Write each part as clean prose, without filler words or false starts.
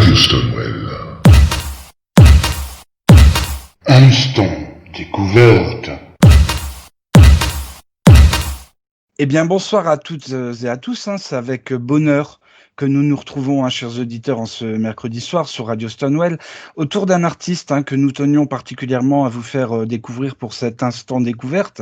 Radio Stonewell. Instant découverte. Eh bien, bonsoir à toutes et à tous. C'est avec bonheur que nous nous retrouvons, chers auditeurs, en ce mercredi soir sur Radio Stonewell, autour d'un artiste que nous tenions particulièrement à vous faire découvrir pour cet instant découverte.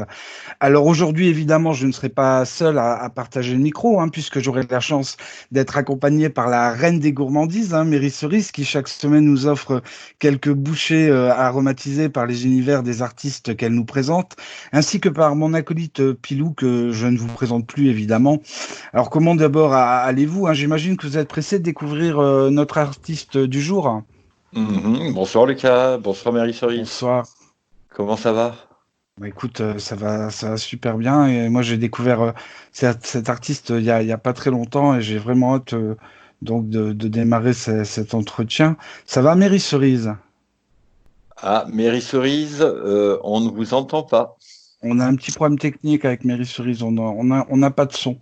Alors aujourd'hui, évidemment, je ne serai pas seul à partager le micro, puisque j'aurai la chance d'être accompagné par la reine des gourmandises, Mary Cerise, qui chaque semaine nous offre quelques bouchées aromatisées par les univers des artistes qu'elle nous présente, ainsi que par mon acolyte Pilou, que je ne vous présente plus, évidemment. Alors comment d'abord allez-vous? J'imagine que vous êtes pressé de découvrir notre artiste du jour. Bonsoir Lucas, bonsoir Mary Cerise. Bonsoir. Comment ça va? Bah écoute, ça va super bien. Et moi, j'ai découvert cet artiste il y a pas très longtemps et j'ai vraiment hâte donc de démarrer cet entretien. Ça va, Mary Cerise? Ah, Mary Cerise, on ne vous entend pas. On a un petit problème technique avec Mary Cerise. On n'a pas de son.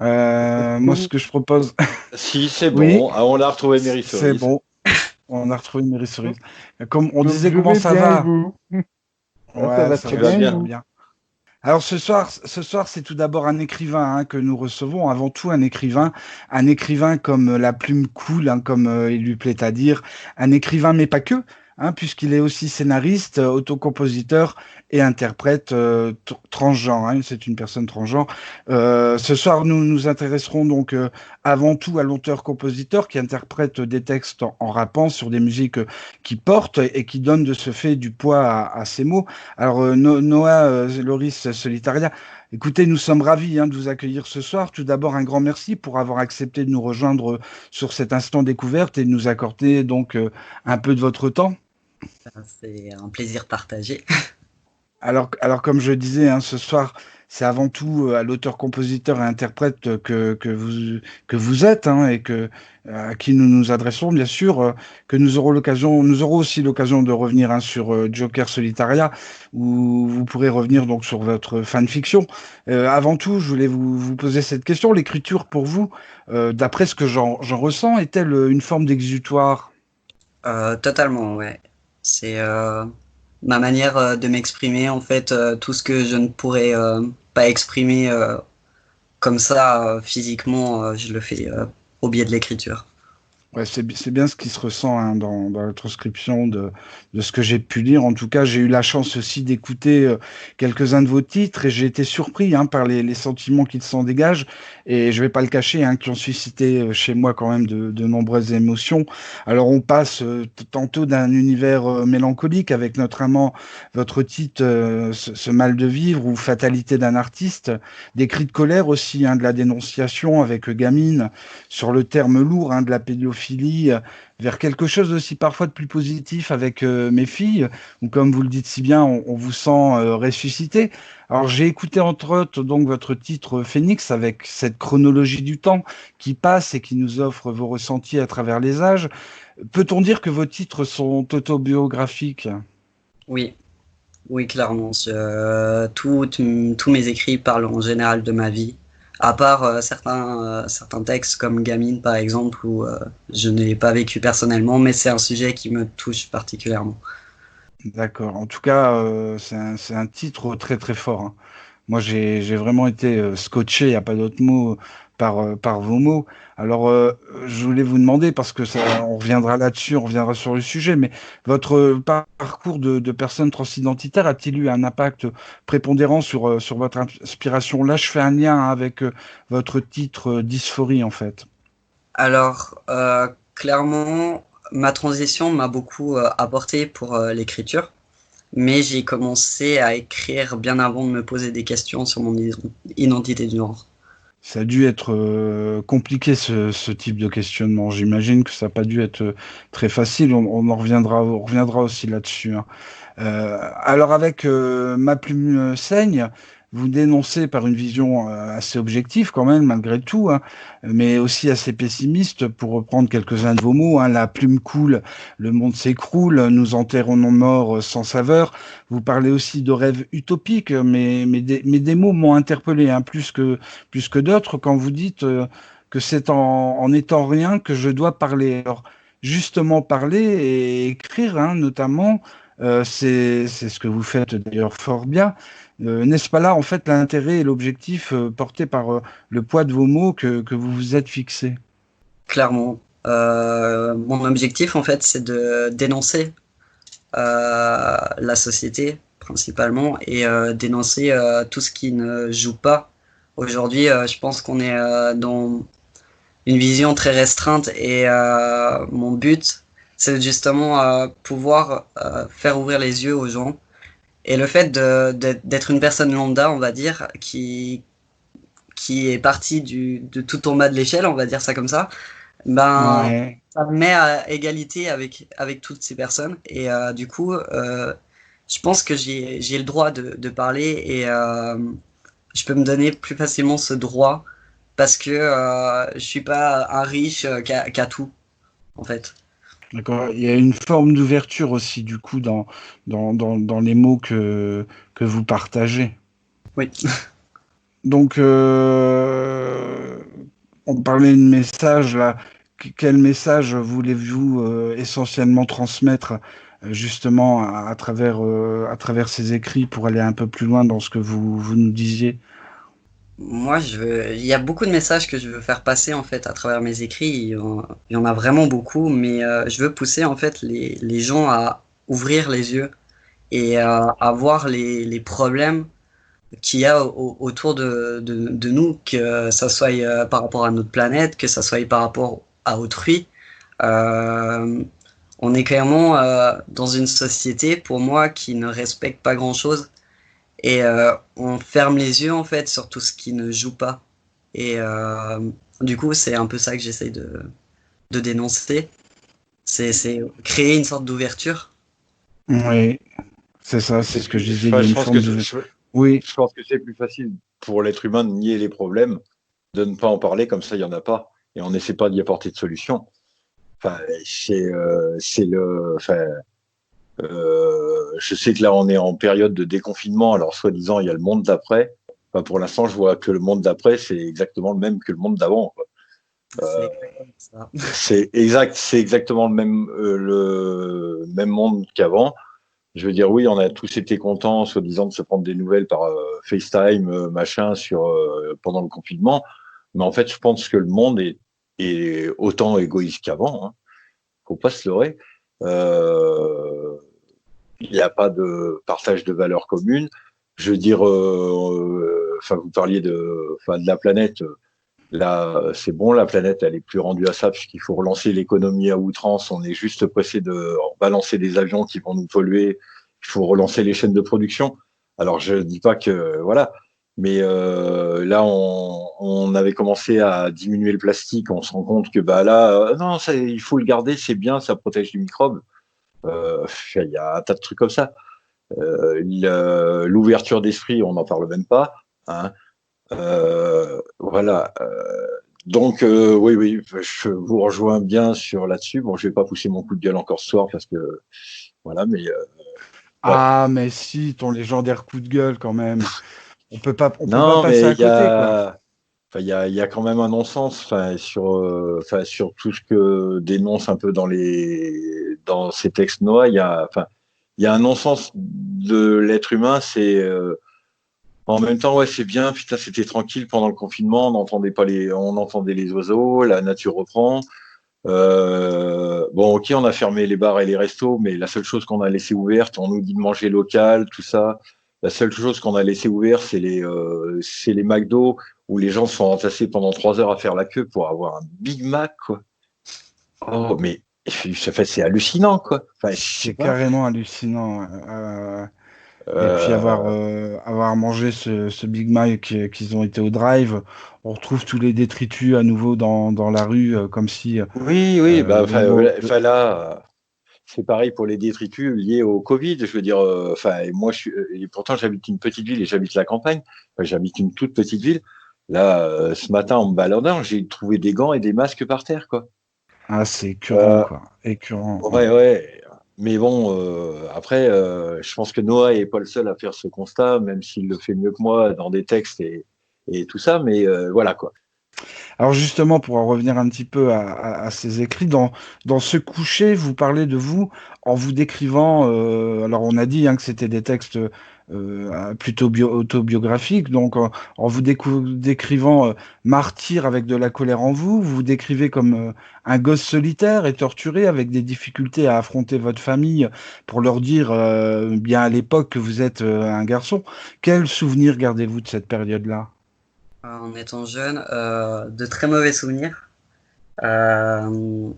Moi, ce que je propose. Si, c'est bon. Oui, on l'a retrouvé Mary Cerise. c'est bon. On a retrouvé Mary Cerise. Comme on Donc, disait, je comment vais ça bien, va? et vous? Ouais, Ça va ça très va bien, et super vous? bien. Alors ce soir, c'est tout d'abord un écrivain que nous recevons. Avant tout, un écrivain comme la plume coule, comme il lui plaît à dire, un écrivain mais pas que, puisqu'il est aussi scénariste, autocompositeur et interprète transgenre. C'est une personne transgenre. Ce soir, nous nous intéresserons donc avant tout à l'auteur-compositeur qui interprète des textes en rappant sur des musiques qui portent et qui donnent de ce fait du poids à ces mots. Alors, Noah Loris Solitaria, écoutez, nous sommes ravis de vous accueillir ce soir. Tout d'abord, un grand merci pour avoir accepté de nous rejoindre sur cet instant découverte et de nous accorder donc un peu de votre temps. C'est un plaisir partagé. Alors comme je disais, ce soir, c'est avant tout à l'auteur, compositeur et interprète que vous êtes et à qui nous nous adressons, bien sûr, que nous aurons aussi l'occasion de revenir sur Joker Solitaria, où vous pourrez revenir donc sur votre fanfiction. Avant tout, je voulais vous poser cette question. L'écriture, pour vous, d'après ce que j'en ressens, est-elle une forme d'exutoire? Totalement, ouais. C'est ma manière de m'exprimer, en fait, tout ce que je ne pourrais pas exprimer comme ça physiquement, je le fais au biais de l'écriture. Ouais, c'est bien ce qui se ressent dans la transcription de ce que j'ai pu lire. En tout cas, j'ai eu la chance aussi d'écouter quelques-uns de vos titres et j'ai été surpris par les sentiments qui s'en dégagent. Et je vais pas le cacher, qui ont suscité chez moi quand même de nombreuses émotions. Alors, on passe tantôt d'un univers mélancolique avec notamment votre titre ce mal de vivre ou Fatalité d'un artiste, des cris de colère aussi, de la dénonciation avec Gamine sur le terme lourd de la pédophilie, vers quelque chose aussi parfois de plus positif avec mes filles, où comme vous le dites si bien, on vous sent ressuscité. Alors j'ai écouté entre autres donc votre titre Phénix avec cette chronologie du temps qui passe et qui nous offre vos ressentis à travers les âges. Peut-on dire que vos titres sont autobiographiques? Oui, clairement. Tous mes écrits parlent en général de ma vie. À part certains textes comme Gamine par exemple où je ne l'ai pas vécu personnellement, mais c'est un sujet qui me touche particulièrement. D'accord. En tout cas, c'est un titre très très fort. Moi, j'ai vraiment été scotché, il n'y a pas d'autre mot, par vos mots. Alors, je voulais vous demander, parce que on reviendra là-dessus, on reviendra sur le sujet, mais votre parcours de personne transidentitaire a-t-il eu un impact prépondérant sur votre inspiration? Là, je fais un lien avec votre titre Dysphorie, en fait. Alors, clairement, ma transition m'a beaucoup apporté pour l'écriture, mais j'ai commencé à écrire bien avant de me poser des questions sur mon identité de genre. Ça a dû être compliqué ce type de questionnement. J'imagine que ça n'a pas dû être très facile. On reviendra aussi là-dessus. Alors avec Ma plume saigne, vous dénoncez par une vision assez objective quand même, malgré tout, mais aussi assez pessimiste, pour reprendre quelques-uns de vos mots. La plume coule, le monde s'écroule, nous enterrons nos morts sans saveur. Vous parlez aussi de rêves utopiques, mais des mots m'ont interpellé plus que d'autres quand vous dites que c'est en étant rien que je dois parler. Alors, justement parler et écrire, hein, notamment. C'est ce que vous faites d'ailleurs fort bien. N'est-ce pas là, en fait, l'intérêt et l'objectif porté par le poids de vos mots que vous vous êtes fixé? Clairement. Mon objectif, en fait, c'est de dénoncer la société principalement et dénoncer tout ce qui ne joue pas. Aujourd'hui, je pense qu'on est dans une vision très restreinte et mon but, c'est justement pouvoir faire ouvrir les yeux aux gens. Et le fait d'être une personne lambda, on va dire, qui est partie de tout en bas de l'échelle, on va dire ça comme ça, ben, Ouais. ça me met à égalité avec toutes ces personnes. Et du coup, je pense que j'ai le droit de parler et je peux me donner plus facilement ce droit parce que je suis pas un riche qui a tout, en fait. D'accord. Il y a une forme d'ouverture aussi, du coup, dans les mots que vous partagez. Oui. Donc, on parlait de message là. Quel message voulez-vous essentiellement transmettre justement à travers ces écrits pour aller un peu plus loin dans ce que vous nous disiez? Moi, il y a beaucoup de messages que je veux faire passer en fait à travers mes écrits. Il y en a vraiment beaucoup, mais je veux pousser en fait les gens à ouvrir les yeux et à voir les problèmes qu'il y a autour de nous, que ça soit par rapport à notre planète, que ça soit par rapport à autrui. Euh, on est clairement dans une société, pour moi, qui ne respecte pas grand-chose et on ferme les yeux en fait sur tout ce qui ne joue pas. Et du coup, c'est un peu ça que j'essaye de dénoncer. C'est créer une sorte d'ouverture. Oui, c'est ça, c'est C'est ce que je plus, disais. Il enfin, y a je une pense forme que de. Oui, je pense que c'est plus facile pour l'être humain de nier les problèmes, de ne pas en parler, comme ça il y en a pas, et on n'essaie pas d'y apporter de solution. Enfin, c'est le, enfin, je sais que là on est en période de déconfinement, alors soi-disant il y a le monde d'après. Enfin, pour l'instant, je vois que le monde d'après c'est exactement le même que le monde d'avant, quoi. C'est exactement ça. C'est exactement le même monde qu'avant. Je veux dire, oui, on a tous été contents, soi-disant, de se prendre des nouvelles par FaceTime, machin, pendant le confinement. Mais en fait, je pense que le monde est autant égoïste qu'avant. Hein. Faut pas se leurrer. Il n'y a pas de partage de valeurs communes. Je veux dire, enfin, vous parliez de la planète. Là, c'est bon, la planète, elle est plus rendue à ça puisqu'il faut relancer l'économie à outrance. On est juste pressé de balancer des avions qui vont nous polluer. Il faut relancer les chaînes de production. Alors, je ne dis pas que voilà, mais là, on avait commencé à diminuer le plastique. On se rend compte que bah là, non, il faut le garder, c'est bien, ça protège du microbe. Il y a un tas de trucs comme ça. L'ouverture d'esprit, on n'en parle même pas. Hein. Voilà. Donc, oui, oui, je vous rejoins bien sur là-dessus. Bon, je vais pas pousser mon coup de gueule encore ce soir parce que, voilà, mais ouais. ah, mais si, ton légendaire coup de gueule quand même. On peut pas Non, passer mais à côté, quoi. enfin, il y a quand même un non-sens, enfin, sur tout ce que dénonce un peu dans ces textes Noah. Enfin, il y a un non-sens de l'être humain. En même temps, ouais, c'est bien. Putain, c'était tranquille pendant le confinement. On entendait les oiseaux, la nature reprend. Bon, ok, on a fermé les bars et les restos, mais la seule chose qu'on a laissé ouverte, on nous dit de manger local, tout ça. La seule chose qu'on a laissé ouverte, c'est les McDo où les gens se sont entassés pendant 3 heures à faire la queue pour avoir un Big Mac, quoi. Oh, mais c'est hallucinant, quoi. Enfin, je sais C'est pas. carrément hallucinant. Et puis Euh, avoir mangé ce Big Mac qu'ils ont été au drive, on retrouve tous les détritus à nouveau dans la rue, comme si oui, oui, bah, le mot. enfin là. C'est pareil pour les détritus liés au Covid. Je veux dire, enfin, et moi, et pourtant, j'habite une petite ville et j'habite la campagne. Enfin, j'habite une toute petite ville. Là, ce matin, en me baladant, j'ai trouvé des gants et des masques par terre, quoi. Ah, c'est écœurant, Euh, quoi. Écœurant. Ouais. ouais, ouais. Mais bon, après, je pense que Noah est pas le seul à faire ce constat, même s'il le fait mieux que moi dans des textes et tout ça. Mais voilà, quoi. Alors justement, pour en revenir un petit peu à ces écrits, dans ce coucher, vous parlez de vous en vous décrivant, alors on a dit hein, que c'était des textes plutôt autobiographiques, donc en vous décrivant martyr avec de la colère en vous, vous vous décrivez comme un gosse solitaire et torturé avec des difficultés à affronter votre famille pour leur dire bien à l'époque que vous êtes un garçon. Quel souvenir gardez-vous de cette période-là? En étant jeune, de très mauvais souvenirs. Euh,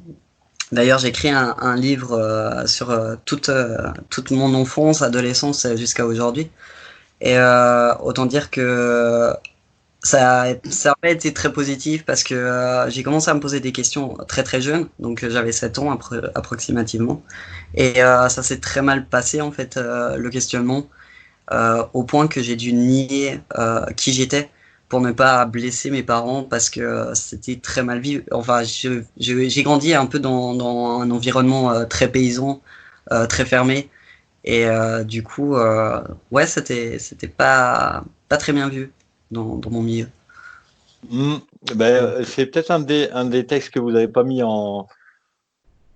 D'ailleurs, j'ai écrit un livre sur toute mon enfance, adolescence jusqu'à aujourd'hui. Et autant dire que ça n'a pas été très positif parce que j'ai commencé à me poser des questions très très jeune, donc j'avais 7 ans approximativement. Et ça s'est très mal passé en fait, le questionnement, au point que j'ai dû nier qui j'étais pour ne pas blesser mes parents parce que c'était très mal vu. Enfin, j'ai grandi un peu dans un environnement très paysan, très fermé. Et du coup, ouais, c'était pas très bien vu dans mon milieu. Hmm. C'est peut-être un des textes que vous n'avez pas mis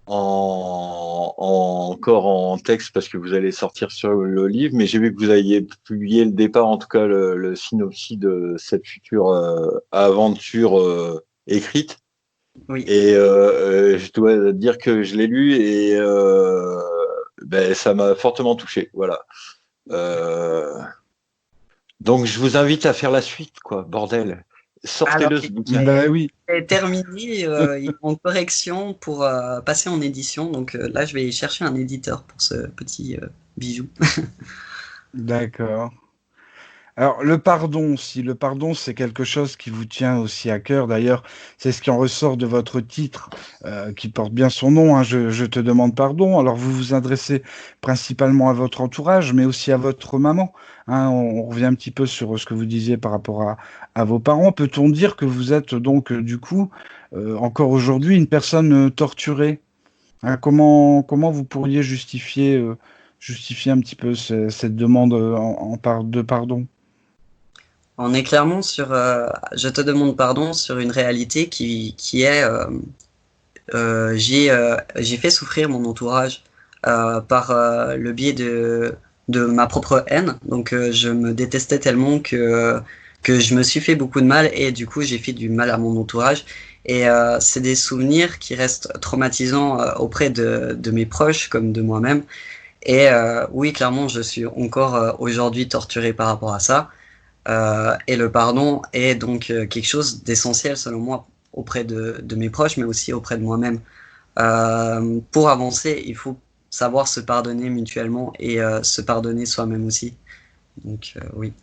encore en texte parce que vous allez sortir sur le livre, mais j'ai vu que vous aviez publié le départ, en tout cas le synopsis de cette future aventure écrite. Oui. Et je dois dire que je l'ai lu et ça m'a fortement touché. Voilà. Donc je vous invite à faire la suite, quoi, bordel. Alors, Sortez-le ce bouquin. Bah oui. c'est terminé, il est en correction pour passer en édition. Donc là, je vais chercher un éditeur pour ce petit bijou. D'accord. Alors, le pardon, c'est quelque chose qui vous tient aussi à cœur. D'ailleurs, c'est ce qui en ressort de votre titre, qui porte bien son nom, hein, je te demande pardon. Alors, vous vous adressez principalement à votre entourage, mais aussi à votre maman. Hein. On revient un petit peu sur ce que vous disiez par rapport à vos parents. Peut-on dire que vous êtes donc, du coup, encore aujourd'hui, une personne torturée? Hein, comment vous pourriez justifier un petit peu cette demande de pardon? On est clairement sur, je te demande pardon, sur une réalité qui est, j'ai fait souffrir mon entourage par le biais de ma propre haine. Donc je me détestais tellement que je me suis fait beaucoup de mal et du coup j'ai fait du mal à mon entourage. Et c'est des souvenirs qui restent traumatisants auprès de mes proches comme de moi-même. Et oui, clairement, je suis encore aujourd'hui torturé par rapport à ça. Et le pardon est donc quelque chose d'essentiel selon moi auprès de mes proches, mais aussi auprès de moi-même. Pour avancer, il faut savoir se pardonner mutuellement et se pardonner soi-même aussi. Donc oui.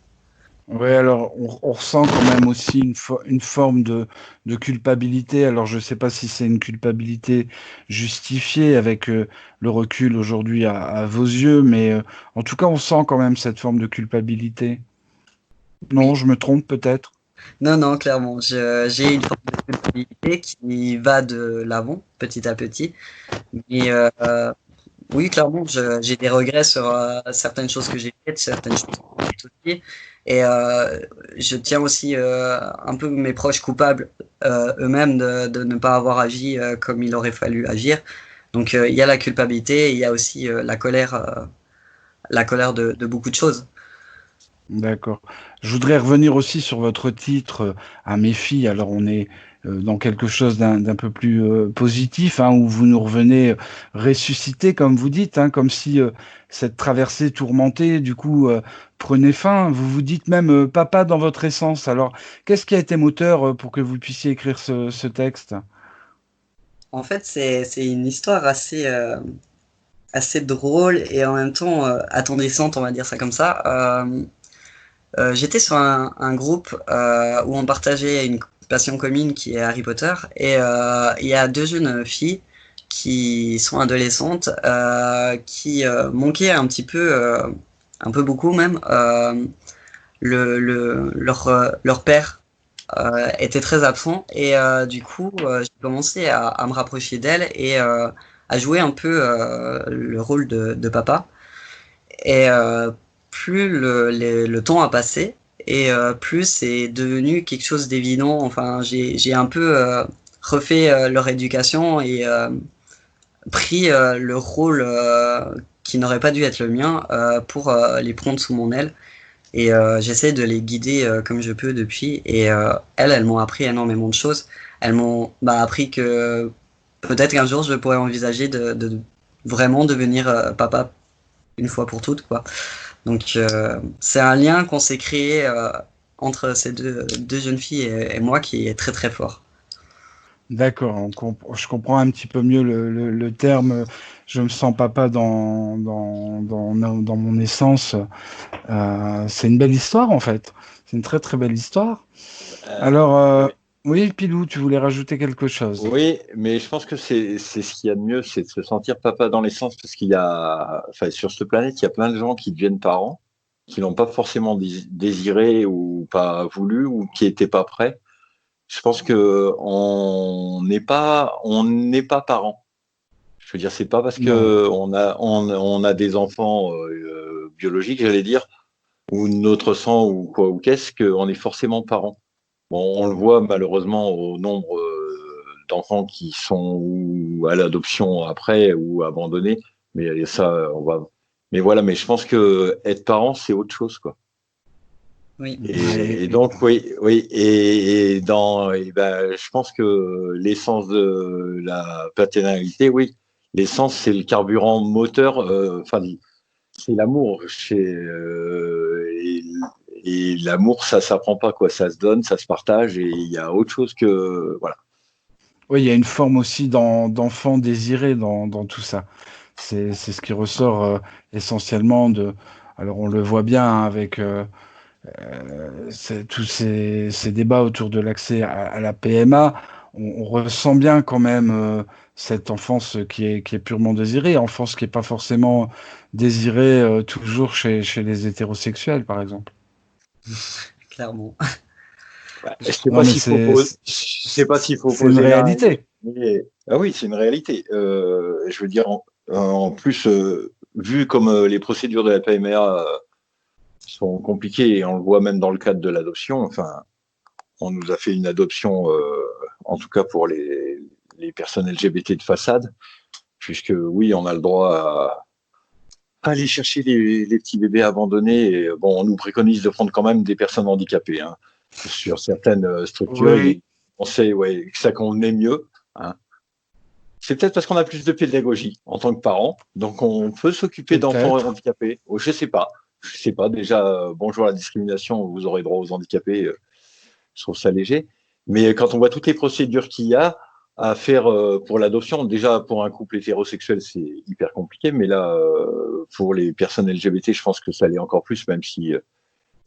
Ouais, alors on ressent quand même aussi une forme de culpabilité. Alors je ne sais pas si c'est une culpabilité justifiée avec le recul aujourd'hui à vos yeux, mais en tout cas on sent quand même cette forme de culpabilité. Non, Oui. je me trompe peut-être. Non, non, clairement. J'ai une forme de culpabilité qui va de l'avant, petit à petit. Mais oui, clairement, j'ai des regrets sur certaines choses que j'ai faites, certaines choses que j'ai faites aussi. Et je tiens aussi un peu mes proches coupables eux-mêmes de ne pas avoir agi comme il aurait fallu agir. Donc il y a la culpabilité, et il y a aussi la colère de beaucoup de choses. D'accord. Je voudrais revenir aussi sur votre titre à mes filles. Alors on est dans quelque chose d'un peu plus positif, hein, où vous nous revenez ressuscité, comme vous dites, hein, comme si cette traversée tourmentée, du coup, prenait fin. Vous vous dites même papa dans votre essence. Alors, qu'est-ce qui a été moteur pour que vous puissiez écrire ce texte? En fait, c'est une histoire assez drôle et en même temps attendrissante, on va dire ça comme ça. J'étais sur un groupe où on partageait une passion commune qui est Harry Potter et il y a deux jeunes filles qui sont adolescentes qui manquaient un peu beaucoup même. Leur père était très absent et du coup j'ai commencé à me rapprocher d'elle et à jouer un peu le rôle de papa. Et plus le temps a passé et plus c'est devenu quelque chose d'évident. Enfin, j'ai un peu refait leur éducation et pris le rôle qui n'aurait pas dû être le mien pour les prendre sous mon aile. Et j'essaie de les guider comme je peux depuis. Et elles m'ont appris énormément de choses. Elles m'ont appris que peut-être qu'un jour je pourrais envisager de vraiment devenir papa une fois pour toutes, quoi. Donc c'est un lien qu'on s'est créé entre ces deux jeunes filles et moi qui est très très fort. D'accord, je comprends un petit peu mieux le terme. Je me sens papa dans mon essence. C'est une belle histoire en fait. C'est une très très belle histoire. Alors, oui, Pilou, tu voulais rajouter quelque chose? Oui, mais je pense que c'est ce qu'il y a de mieux, c'est de se sentir papa dans l'essence, parce qu'il y a, enfin, sur cette planète, il y a plein de gens qui deviennent parents, qui l'ont pas forcément désiré ou pas voulu ou qui étaient pas prêts. Je pense que on n'est pas parents. Je veux dire, c'est pas parce que on a des enfants biologiques, j'allais dire, ou notre sang ou quoi ou qu'est-ce qu'on est forcément parents. Bon, on le voit malheureusement au nombre d'enfants qui sont ou à l'adoption après ou abandonnés, mais ça, on va. Mais voilà, mais je pense que être parent, c'est autre chose, quoi. Oui. Et donc, oui, et je pense que l'essence de la paternalité, oui, l'essence, c'est le carburant moteur, c'est l'amour. Et l'amour, ça s'apprend pas, quoi. Ça se donne, ça se partage, et il y a autre chose que, voilà. Oui, il y a une forme aussi d'enfant désiré dans tout ça. C'est ce qui ressort essentiellement de. Alors, on le voit bien hein, avec tous ces débats autour de l'accès à la PMA. On ressent bien quand même cette enfance qui est purement désirée, enfance qui n'est pas forcément désirée toujours chez les hétérosexuels, par exemple. Clairement. Je sais Non, pas mais s'il faut c'est une poser réalité. Ah oui, c'est une réalité. Je veux dire, en plus, vu comme les procédures de la PMA sont compliquées, et on le voit même dans le cadre de l'adoption, enfin, on nous a fait une adoption, en tout cas pour les personnes LGBT de façade, puisque oui, on a le droit à aller chercher les petits bébés abandonnés. Et, bon, on nous préconise de prendre quand même des personnes handicapées. Hein. Sur certaines structures, Oui. on sait que ça convenait mieux. Hein. C'est peut-être parce qu'on a plus de pédagogie en tant que parents, donc on peut s'occuper d'enfants handicapés. Oh, je sais pas. Déjà, bonjour à la discrimination, vous aurez droit aux handicapés. Je trouve ça léger. Mais quand on voit toutes les procédures qu'il y a à faire pour l'adoption, déjà pour un couple hétérosexuel, c'est hyper compliqué. Mais là, pour les personnes LGBT, je pense que ça l'est encore plus, même si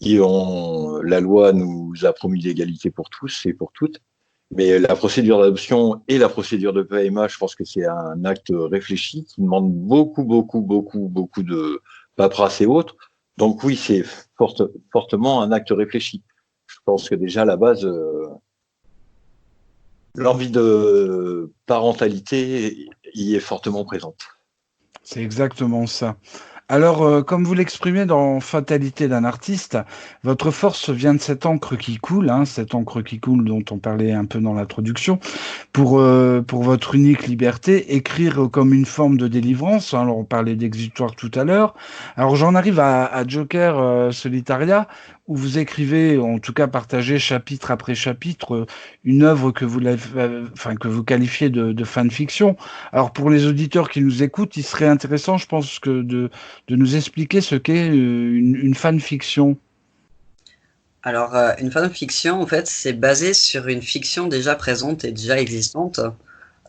la loi nous a promis l'égalité pour tous et pour toutes. Mais la procédure d'adoption et la procédure de PMA, je pense que c'est un acte réfléchi qui demande beaucoup de paperasse et autres. Donc oui, c'est fortement un acte réfléchi. Je pense que déjà à la base, l'envie de parentalité y est fortement présente. C'est exactement ça. Alors, comme vous l'exprimez dans Fatalité d'un artiste, votre force vient de cette encre qui coule, hein, cette encre qui coule dont on parlait un peu dans l'introduction, pour votre unique liberté, écrire comme une forme de délivrance. Hein, alors, on parlait d'exutoire tout à l'heure. Alors, j'en arrive à Joker Solitaria, où vous écrivez, en tout cas partagez chapitre après chapitre, une œuvre que que vous qualifiez de fanfiction. Alors, pour les auditeurs qui nous écoutent, il serait intéressant, je pense, que de nous expliquer ce qu'est une fanfiction. Alors, une fanfiction, en fait, c'est basé sur une fiction déjà présente et déjà existante.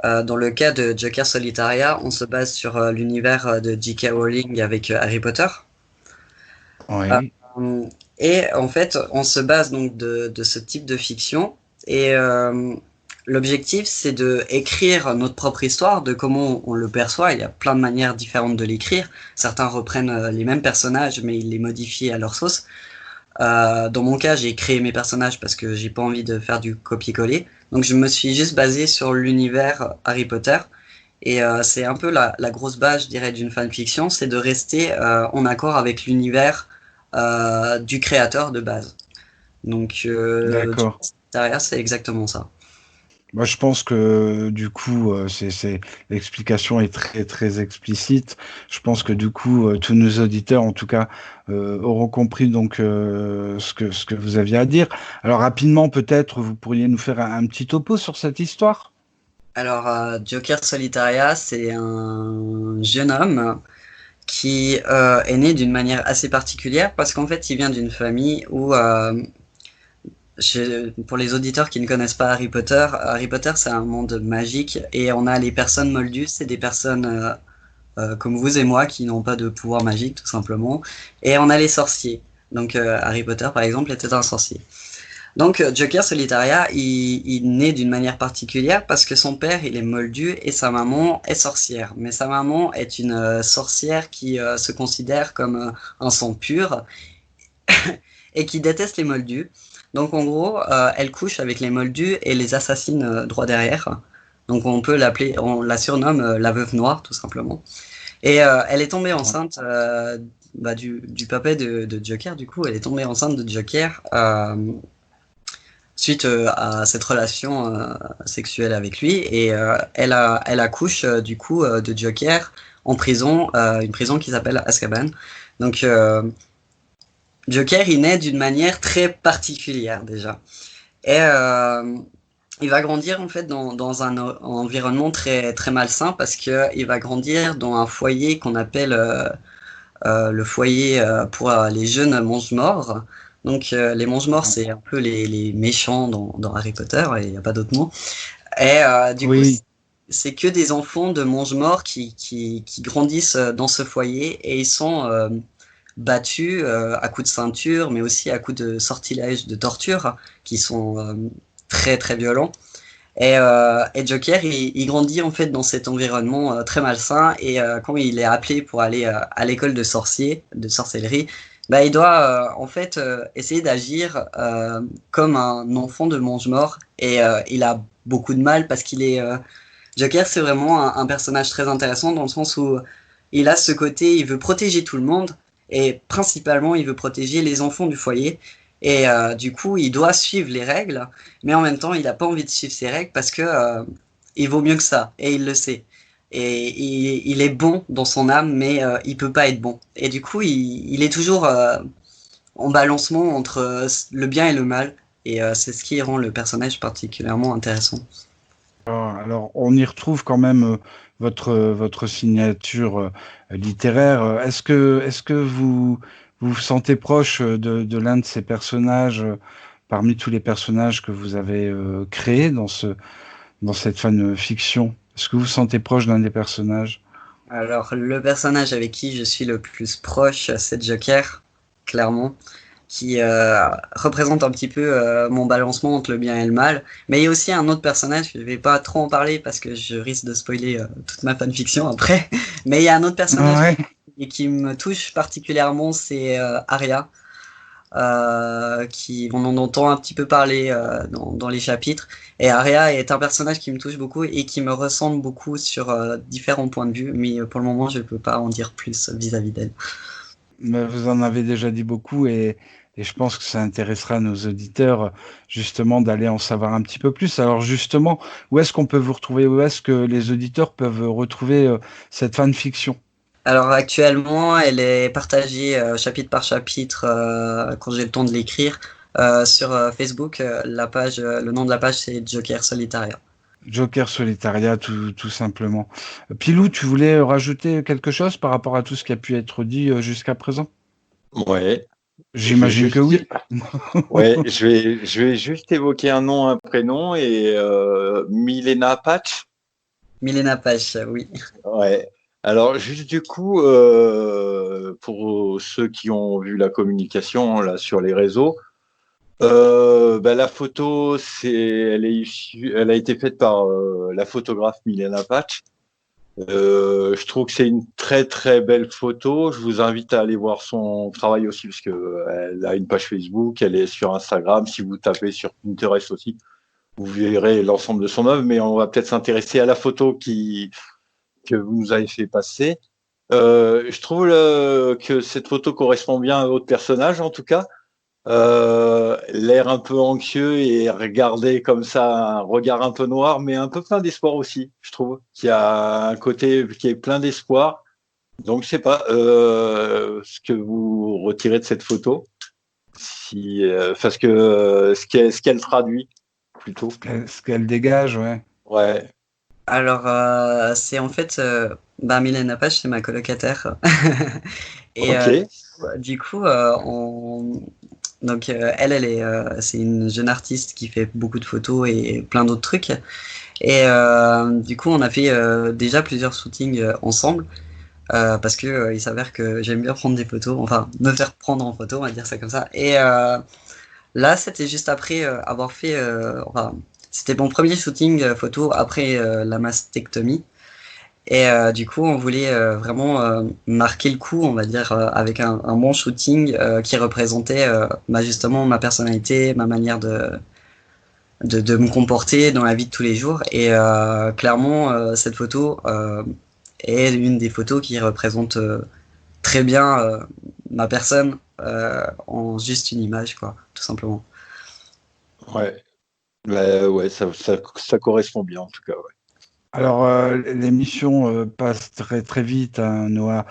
Dans le cas de Joker Solitaria, on se base sur l'univers de J.K. Rowling avec Harry Potter. Oui. Et en fait, on se base donc de ce type de fiction. Et l'objectif, c'est de écrire notre propre histoire, de comment on le perçoit. Il y a plein de manières différentes de l'écrire. Certains reprennent les mêmes personnages, mais ils les modifient à leur sauce. Dans mon cas, j'ai créé mes personnages parce que j'ai pas envie de faire du copier-coller. Donc je me suis juste basé sur l'univers Harry Potter. Et c'est un peu la grosse base, je dirais, d'une fanfiction, c'est de rester en accord avec l'univers du créateur de base. Donc, D'accord. derrière, c'est exactement ça. Moi, je pense que du coup, l'explication est très très explicite. Je pense que du coup, tous nos auditeurs, en tout cas, auront compris donc ce que vous aviez à dire. Alors rapidement, peut-être, vous pourriez nous faire un petit topo sur cette histoire? Alors, Joker Solitaria, c'est un jeune homme qui est né d'une manière assez particulière parce qu'en fait, il vient d'une famille où, pour les auditeurs qui ne connaissent pas Harry Potter, c'est un monde magique et on a les personnes Moldus, c'est des personnes comme vous et moi qui n'ont pas de pouvoir magique, tout simplement. Et on a les sorciers. Donc, Harry Potter, par exemple, était un sorcier. Donc, Joker Solitaria, il naît d'une manière particulière parce que son père, il est moldu et sa maman est sorcière. Mais sa maman est une sorcière qui se considère comme un sang pur et qui déteste les moldus. Donc, en gros, elle couche avec les moldus et les assassine droit derrière. Donc, on la surnomme la veuve noire, tout simplement. Et elle est tombée enceinte du papa de Joker, du coup, elle est tombée enceinte de Joker suite à cette relation sexuelle avec lui et elle accouche du coup de Joker en prison, une prison qui s'appelle Azkaban. Donc Joker il naît d'une manière très particulière déjà et il va grandir en fait dans un environnement très très malsain parce que il va grandir dans un foyer qu'on appelle le foyer pour les jeunes mange-morts. Donc les mange-morts, c'est un peu les méchants dans Harry Potter, et il n'y a pas d'autre mot. Et du coup, Oui, c'est que des enfants de mange-morts qui grandissent dans ce foyer et ils sont battus à coups de ceinture, mais aussi à coups de sortilèges, de torture, qui sont très très violents. Et Joker, il grandit en fait dans cet environnement très malsain et quand il est appelé pour aller à l'école de de sorcellerie, bah, il doit en fait essayer d'agir comme un enfant de mange-mort et il a beaucoup de mal parce qu'il est Joker, c'est vraiment un personnage très intéressant dans le sens où il a ce côté, il veut protéger tout le monde et principalement il veut protéger les enfants du foyer. Et du coup, il doit suivre les règles, mais en même temps, il n'a pas envie de suivre ces règles parce que il vaut mieux que ça et il le sait. Et il est bon dans son âme, mais il peut pas être bon. Et du coup, il est toujours en balancement entre le bien et le mal. Et c'est ce qui rend le personnage particulièrement intéressant. alors on y retrouve quand même votre signature littéraire. Est-ce que vous vous sentez proche de l'un de ces personnages parmi tous les personnages que vous avez créés dans cette fanfiction? Est-ce que vous vous sentez proche d'un des personnages? Alors, le personnage avec qui je suis le plus proche, c'est Joker, clairement, qui représente un petit peu mon balancement entre le bien et le mal. Mais il y a aussi un autre personnage, je vais pas trop en parler parce que je risque de spoiler toute ma fanfiction après. Mais il y a un autre personnage Ouais. qui me touche particulièrement, c'est Arya, on en entend un petit peu parler dans les chapitres. Et Arya est un personnage qui me touche beaucoup et qui me ressemble beaucoup sur différents points de vue, mais pour le moment, je ne peux pas en dire plus vis-à-vis d'elle. Mais vous en avez déjà dit beaucoup et je pense que ça intéressera nos auditeurs justement d'aller en savoir un petit peu plus. Alors justement, où est-ce qu'on peut vous retrouver? Où est-ce que les auditeurs peuvent retrouver cette fanfiction? Alors actuellement, elle est partagée chapitre par chapitre quand j'ai le temps de l'écrire sur Facebook. Le nom de la page c'est Joker Solitaria. Joker Solitaria, tout simplement. Pilou, tu voulais rajouter quelque chose par rapport à tout ce qui a pu être dit jusqu'à présent? Ouais, je vais J'imagine que juste oui. ouais, je vais juste évoquer un nom, un prénom et Milena Patch. Milena Page, oui. Ouais. Alors juste du coup, pour ceux qui ont vu la communication là sur les réseaux, la photo elle a été faite par la photographe Milena Patch. Je trouve que c'est une très très belle photo. Je vous invite à aller voir son travail aussi parce que elle a une page Facebook, elle est sur Instagram. Si vous tapez sur Pinterest aussi, vous verrez l'ensemble de son œuvre. Mais on va peut-être s'intéresser à la photo que vous nous avez fait passer. Je trouve que cette photo correspond bien à votre personnage en tout cas. l'air un peu anxieux et regarder comme ça, un regard un peu noir, mais un peu plein d'espoir aussi, je trouve. Qu'il y a un côté qui est plein d'espoir. Donc, je sais pas ce que vous retirez de cette photo, parce que ce qu'elle traduit plutôt. Ce qu'elle dégage, ouais. Ouais. Alors, c'est en fait, Milena Page, c'est ma colocataire. Et Ok. du coup, donc c'est une jeune artiste qui fait beaucoup de photos et plein d'autres trucs. Et du coup, on a fait déjà plusieurs shootings ensemble parce que il s'avère que j'aime bien prendre des photos, enfin me faire prendre en photo, on va dire ça comme ça. Et là, c'était juste après avoir fait, enfin, c'était mon premier shooting photo après la mastectomie. Et du coup, on voulait vraiment marquer le coup, on va dire, avec un bon shooting qui représentait justement ma personnalité, ma manière de me comporter dans la vie de tous les jours. Et clairement, cette photo est une des photos qui représente très bien ma personne en juste une image, quoi, tout simplement. Ouais. Ouais, ça correspond bien en tout cas. Ouais. Alors, l'émission passe très très vite, hein, Noah.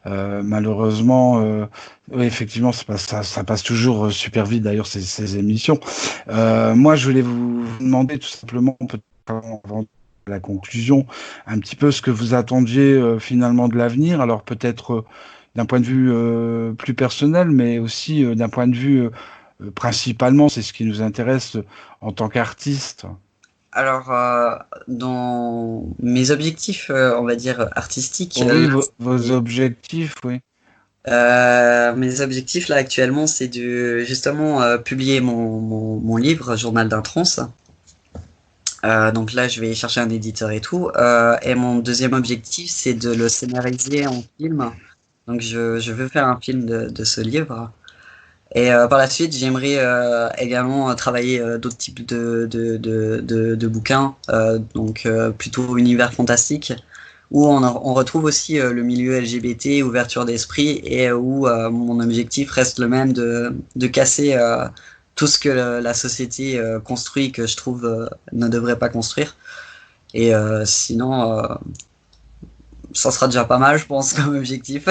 Malheureusement, oui, effectivement, ça passe toujours super vite. D'ailleurs, ces émissions. Moi, je voulais vous demander tout simplement, peut-être avant la conclusion, un petit peu ce que vous attendiez finalement de l'avenir. Alors, peut-être d'un point de vue plus personnel, mais aussi d'un point de vue principalement, c'est ce qui nous intéresse en tant qu'artiste. Alors, dans mes objectifs, on va dire artistiques, Oui, vos objectifs, oui. mes objectifs là actuellement, c'est de justement publier mon livre, Journal d'un trance. Donc là, je vais chercher un éditeur et tout. Et mon deuxième objectif, c'est de le scénariser en film. Donc je veux faire un film de ce livre. Et par la suite, j'aimerais également travailler d'autres types de bouquins, donc plutôt univers fantastique, où on retrouve aussi le milieu LGBT, ouverture d'esprit, et où mon objectif reste le même de casser tout ce que la société construit, que je trouve ne devrait pas construire. Et sinon, ça sera déjà pas mal, je pense, comme objectif.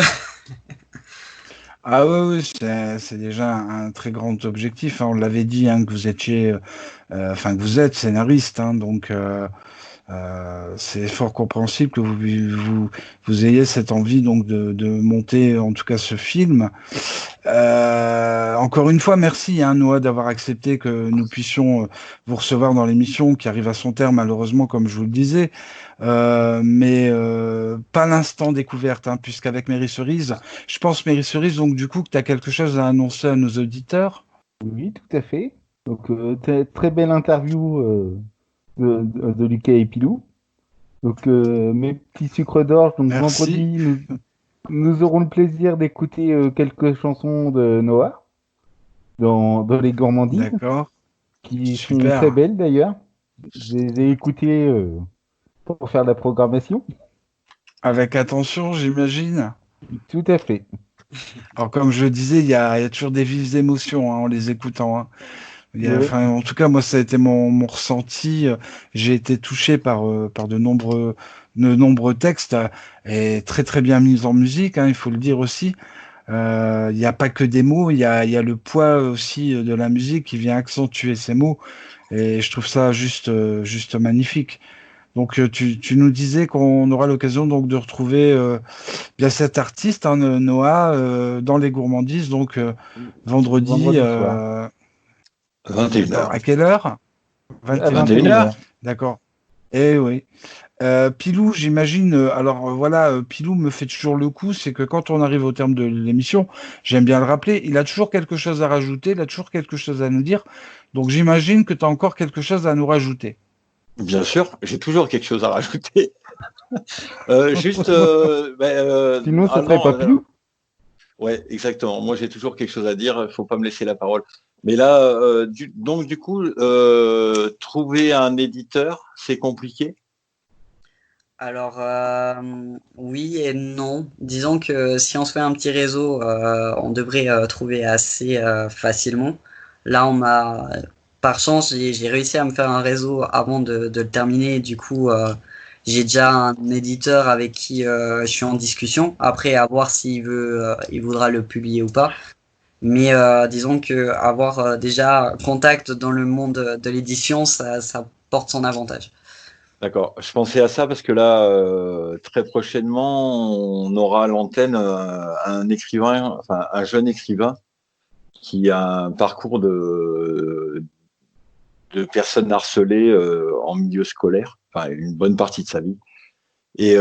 Ah oui, oui, c'est déjà un très grand objectif, hein. On l'avait dit, hein, que vous étiez, enfin que vous êtes scénariste, hein, donc c'est fort compréhensible que vous ayez cette envie donc de monter en tout cas ce film. Encore une fois, merci, hein, Noah, d'avoir accepté que nous puissions vous recevoir dans l'émission qui arrive à son terme, malheureusement, comme je vous le disais. Mais pas l'instant découverte, hein, puisqu'avec Mary Cerise, je pense, Mary Cerise, donc du coup, que tu as quelque chose à annoncer à nos auditeurs. Oui, tout à fait. Donc, très belle interview de Lucas et Pilou. Donc, mes petits sucres d'orge. Donc, Merci. vendredi, nous aurons le plaisir d'écouter quelques chansons de Noah dans les gourmandises, D'accord. qui sont Super. très belles d'ailleurs. Je les ai écoutées pour faire la programmation. Avec attention, j'imagine. Tout à fait. Alors, comme je le disais, il y a toujours des vives émotions, hein, en les écoutant, hein. Ouais. Enfin, en tout cas, moi, ça a été mon ressenti. J'ai été touché par de nombreux textes et très très bien mis en musique, hein, il faut le dire aussi. Il n'y a pas que des mots, il y a le poids aussi de la musique qui vient accentuer ces mots. Et je trouve ça juste magnifique. Donc, tu nous disais qu'on aura l'occasion donc de retrouver bien cet artiste, hein, Noah, dans les gourmandises, donc vendredi. Soir. 21h. À quelle heure? À 21h. 21h. D'accord. Eh oui. Pilou, j'imagine. Voilà, Pilou me fait toujours le coup, c'est que quand on arrive au terme de l'émission, j'aime bien le rappeler, il a toujours quelque chose à rajouter, il a toujours quelque chose à nous dire. Donc j'imagine que tu as encore quelque chose à nous rajouter. Bien sûr, j'ai toujours quelque chose à rajouter. Juste. Sinon, ça serait pas Pilou. Ouais, exactement. Moi, j'ai toujours quelque chose à dire. Il faut pas me laisser la parole. Mais là, du coup, trouver un éditeur, c'est compliqué. Alors, oui et non. Disons que si on se fait un petit réseau, on devrait trouver assez facilement. Là, par chance, j'ai réussi à me faire un réseau avant de le terminer. Du coup, j'ai déjà un éditeur avec qui je suis en discussion. Après, à voir il voudra le publier ou pas. Mais disons que avoir déjà contact dans le monde de l'édition, ça porte son avantage. D'accord. Je pensais à ça parce que là, très prochainement, on aura à l'antenne un écrivain, enfin un jeune écrivain qui a un parcours de personnes harcelées en milieu scolaire, enfin une bonne partie de sa vie, et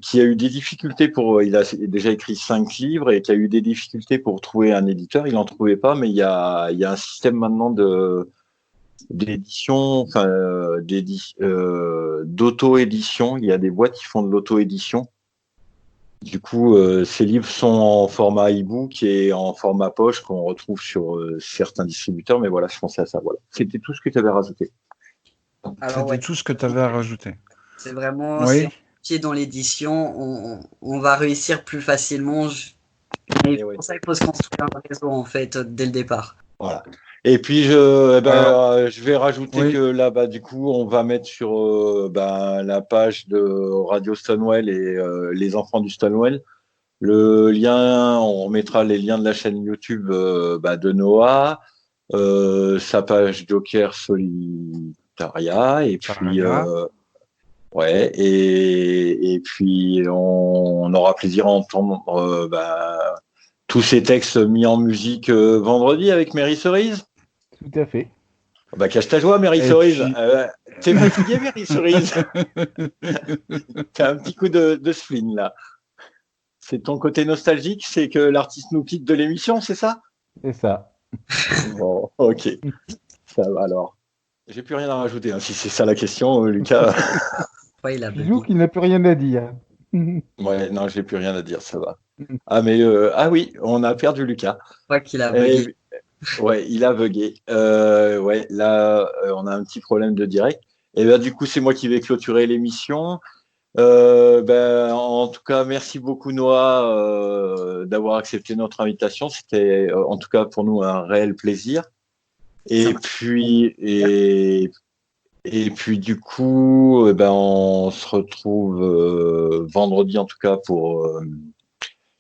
qui a eu des difficultés il a déjà écrit 5 livres et qui a eu des difficultés pour trouver un éditeur. Il n'en trouvait pas, mais il y a un système maintenant d'édition, enfin d'auto-édition. Il y a des boîtes qui font de l'auto-édition. Du coup, ces livres sont en format e-book et en format poche qu'on retrouve sur certains distributeurs. Mais voilà, je pensais à ça. Voilà. C'était tout ce que tu avais rajouté. Alors, C'était ouais, tout ce que tu avais à rajouter. c'est vraiment, Oui. si on pied dans l'édition, on va réussir plus facilement. Mais Et ouais. pour ça, il faut se construire un réseau, en fait, dès le départ. Voilà. Et puis je vais rajouter Oui. que là, du coup, on va mettre sur la page de Radio Stonewall et les enfants du Stonewall le lien. On remettra les liens de la chaîne YouTube de Noah, sa page Joker Solitaria, et puis ouais, et puis on aura plaisir à entendre tous ces textes mis en musique vendredi avec Mary Cerise. Tout à fait. Cache ta joie, Mary Et Cerise. puis- T'es fatigué, Mary Cerise. T'as un petit coup de spleen, là. C'est ton côté nostalgique, c'est que l'artiste nous quitte de l'émission, c'est ça? C'est ça. Bon, ok. Ça va alors. J'ai plus rien à rajouter, hein, si c'est ça la question, Lucas. Ouais, il a Bijou bugué. qui n'a plus rien à dire. Ouais, non, j'ai plus rien à dire, ça va. Ah, mais oui, on a perdu Lucas. Je crois qu'il a bugué. Ouais, il a bugué. Ouais, là, on a un petit problème de direct. Et du coup, c'est moi qui vais clôturer l'émission. En tout cas, merci beaucoup Noah d'avoir accepté notre invitation. C'était en tout cas pour nous un réel plaisir. Et puis du coup, on se retrouve vendredi en tout cas pour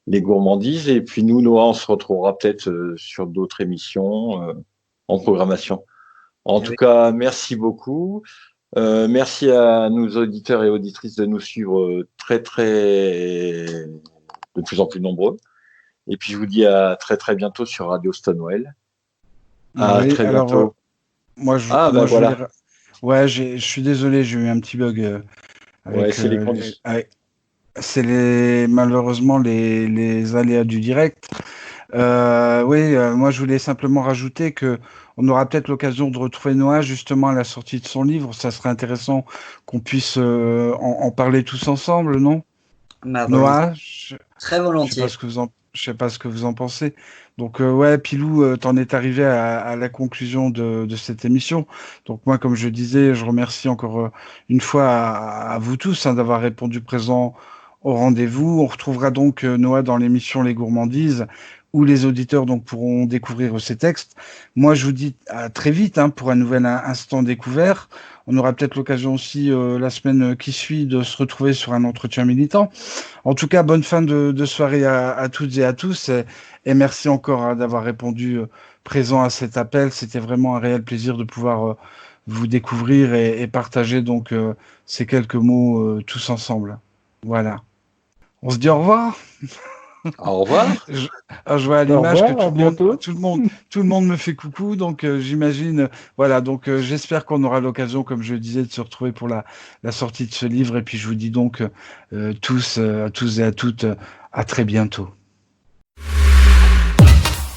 les gourmandises. Et puis nous, Noah, on se retrouvera peut-être sur d'autres émissions en programmation. En tout cas, merci beaucoup. Merci à nos auditeurs et auditrices de nous suivre très de plus en plus nombreux. Et puis je vous dis à très très bientôt sur Radio Stonewall. À très bientôt. Moi, je voilà. Ouais, je suis désolé, j'ai eu un petit bug. Ouais, c'est les conditions. C'est malheureusement les aléas du direct. Moi je voulais simplement rajouter que on aura peut-être l'occasion de retrouver Noah justement à la sortie de son livre. Ça serait intéressant qu'on puisse en parler tous ensemble, non? Noah, très volontiers. Je sais pas ce que vous en pensez. Donc Pilou, t'en es arrivé à la conclusion de cette émission. Donc moi, comme je disais, je remercie encore une fois à vous tous d'avoir répondu présent au rendez-vous. On retrouvera donc Noah dans l'émission Les Gourmandises, où les auditeurs donc pourront découvrir ces textes. Moi, je vous dis à très vite pour un nouvel instant découvert. On aura peut-être l'occasion aussi la semaine qui suit de se retrouver sur un entretien militant. En tout cas, bonne fin de soirée à toutes et à tous. Et merci encore d'avoir répondu présent à cet appel. C'était vraiment un réel plaisir de pouvoir vous découvrir et partager donc ces quelques mots tous ensemble. Voilà. On se dit au revoir. Au revoir. Je vois à l'image que tout le monde me fait coucou, donc j'imagine. Voilà, donc j'espère qu'on aura l'occasion, comme je le disais, de se retrouver pour la sortie de ce livre. Et puis je vous dis donc tous et à toutes, à très bientôt.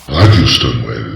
Radio Stonewall.